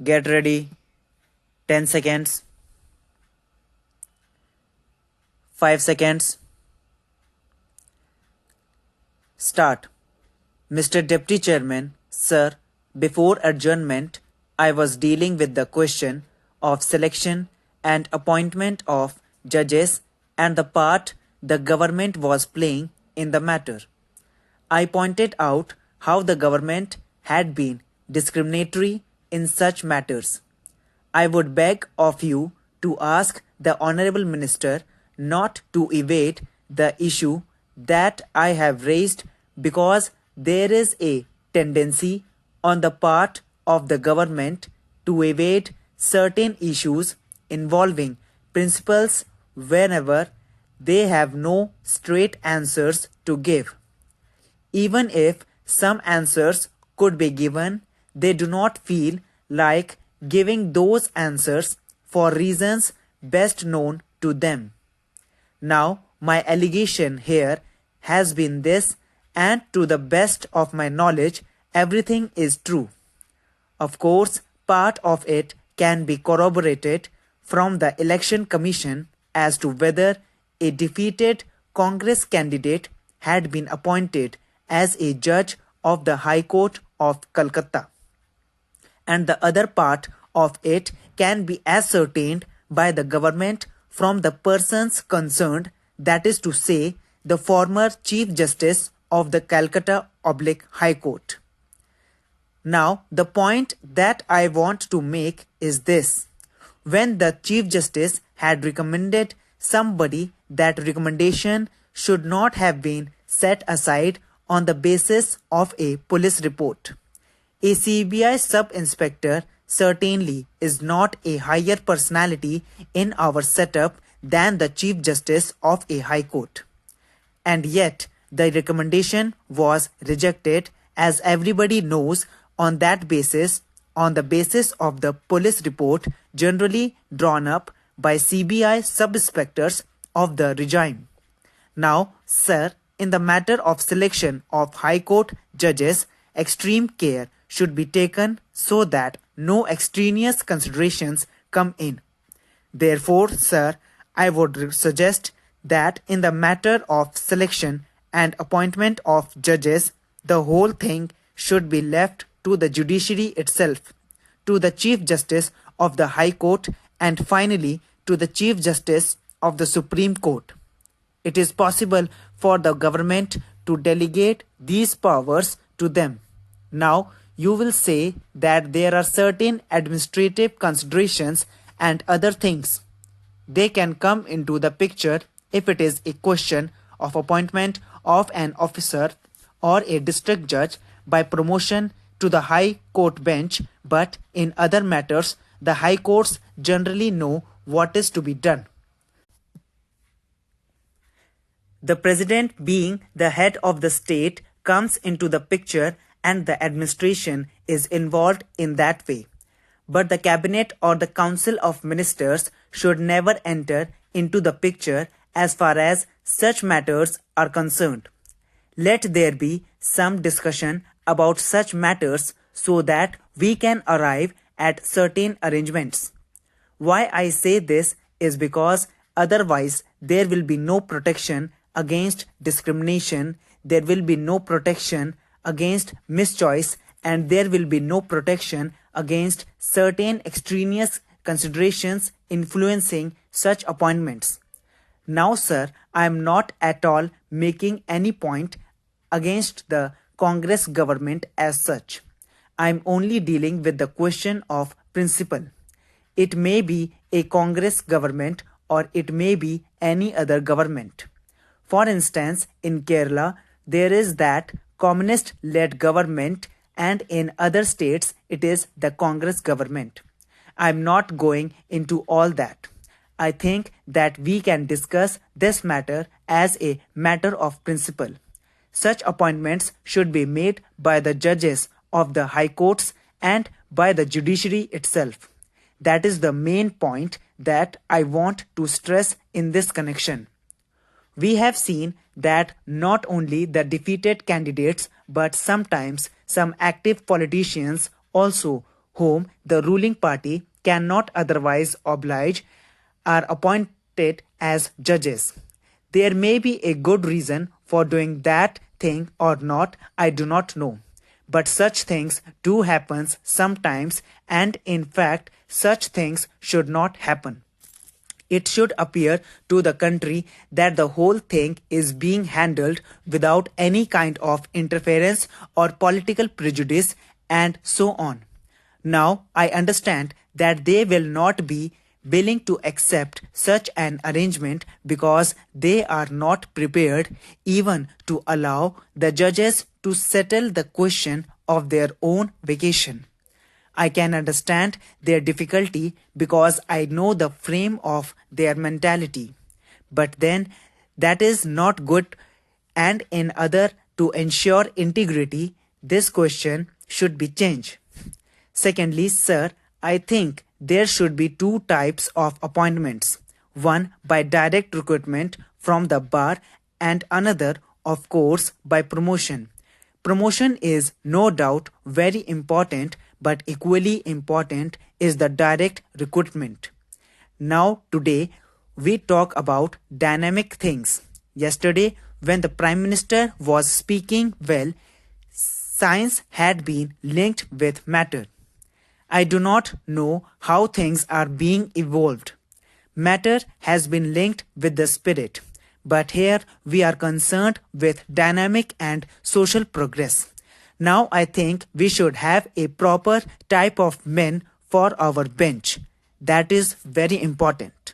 Get ready. 10 seconds. 5 seconds. Start. Mr. Deputy Chairman, sir, before adjournment, I was dealing with the question of selection and appointment of judges and the part the government was playing in the matter. I pointed out how the government had been discriminatory in such matters. I would beg of you to ask the Honourable Minister not to evade the issue that I have raised, because there is a tendency on the part of the government to evade certain issues involving principles whenever they have no straight answers to give. Even if some answers could be given, they do not feel like giving those answers for reasons best known to them. Now, my allegation here has been this, and to the best of my knowledge, everything is true. Of course, part of it can be corroborated from the Election Commission as to whether a defeated Congress candidate had been appointed as a judge of the High Court of Calcutta. And the other part of it can be ascertained by the government from the persons concerned, that is to say, the former Chief Justice of the Calcutta/High Court. Now, the point that I want to make is this. When the Chief Justice had recommended somebody, that recommendation should not have been set aside on the basis of a police report. A CBI sub-inspector certainly is not a higher personality in our setup than the Chief Justice of a High Court. And yet, the recommendation was rejected, as everybody knows, on the basis of the police report generally drawn up by CBI sub-inspectors of the regime. Now, sir, in the matter of selection of High Court judges, extreme care should be taken so that no extraneous considerations come in. Therefore, sir, I would suggest that in the matter of selection and appointment of judges, the whole thing should be left to the judiciary itself, to the Chief Justice of the High Court, and finally to the Chief Justice of the Supreme Court. It is possible for the government to delegate these powers to them. Now, you will say that there are certain administrative considerations and other things. They can come into the picture if it is a question of appointment of an officer or a district judge by promotion to the High Court bench, but in other matters, the High Courts generally know what is to be done. The President, being the head of the state, comes into the picture, and the administration is involved in that way. But the Cabinet or the Council of Ministers should never enter into the picture as far as such matters are concerned. Let there be some discussion about such matters so that we can arrive at certain arrangements. Why I say this is because otherwise there will be no protection against discrimination, there will be no protection against mischoice, and there will be no protection against certain extraneous considerations influencing such appointments. Now, sir, I am not at all making any point against the Congress government as such. I am only dealing with the question of principle. It may be a Congress government or it may be any other government. For instance, in Kerala, there is that communist-led government, and in other states, it is the Congress government. I am not going into all that. I think that we can discuss this matter as a matter of principle. Such appointments should be made by the judges of the high courts and by the judiciary itself. That is the main point that I want to stress in this connection. We have seen that not only the defeated candidates but sometimes some active politicians also whom the ruling party cannot otherwise oblige are appointed as judges. There may be a good reason for doing that thing or not, I do not know. But such things do happen sometimes, and in fact, such things should not happen. It should appear to the country that the whole thing is being handled without any kind of interference or political prejudice, and so on. Now I understand that they will not be willing to accept such an arrangement because they are not prepared even to allow the judges to settle the question of their own vacation. I can understand their difficulty because I know the frame of their mentality. But then that is not good, and in order to ensure integrity, this question should be changed. Secondly, sir, I think there should be two types of appointments. One by direct recruitment from the bar, and another, of course, by promotion. Promotion is no doubt very important, but equally important is the direct recruitment. Now, today, we talk about dynamic things. Yesterday, when the Prime Minister was speaking, well, science had been linked with matter. I do not know how things are being evolved. Matter has been linked with the spirit, but here we are concerned with dynamic and social progress. Now I think we should have a proper type of men for our bench. That is very important.